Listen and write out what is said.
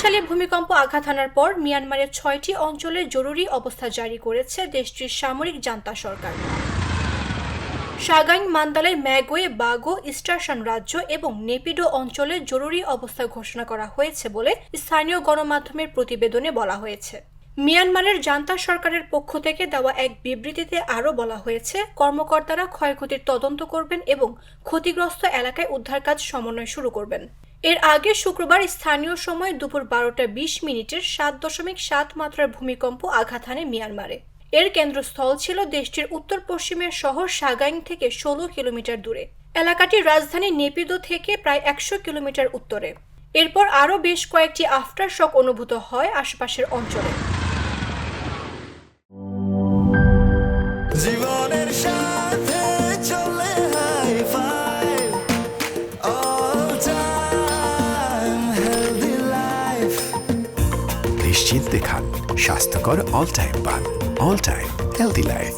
শক্তিশালী ভূমিকম্প আঘাত হানার পর মিয়ানমারের 6টি অঞ্চলে জরুরি অবস্থা জারি করেছে দেশটির সামরিক জান্তা সরকার। সাগাইং, মান্দালায়, ম্যাগোয়ে, বাগো, ইস্টারশান রাজ্য এবং নেপিডো অঞ্চলে জরুরি অবস্থা ঘোষণা করা হয়েছে বলে স্থানীয় গণমাধ্যমের প্রতিবেদনে বলা হয়েছে। মিয়ানমারের জান্তা সরকারের পক্ষ থেকে দেওয়া এক বিবৃতিতে আরও বলা হয়েছে, কর্মকর্তারা ক্ষয়ক্ষতির তদন্ত করবেন এবং ক্ষতিগ্রস্ত এলাকায় উদ্ধার কাজ সমন্বয় শুরু করবেন। এর আগে শুক্রবার স্থানীয় সময় দুপুর 12টা 20 মিনিটের 7.7 মাত্রার ভূমিকম্প আঘাত হানে মিয়ানমারে। এর কেন্দ্রস্থল ছিল দেশটির উত্তর পশ্চিমের শহর সাগাইং থেকে 16 কিলোমিটার দূরে। এলাকাটি রাজধানী নেপিদো থেকে প্রায় 100 কিলোমিটার উত্তরে। এরপর আরও বেশ কয়েকটি আফটার শক অনুভূত হয় আশপাশের অঞ্চলে। জীবনের সাথে চলে high five all time healthy life. নিশ্চিন্তে খান, স্বাস্থ্যকর অল টাইম পান। All time healthy life.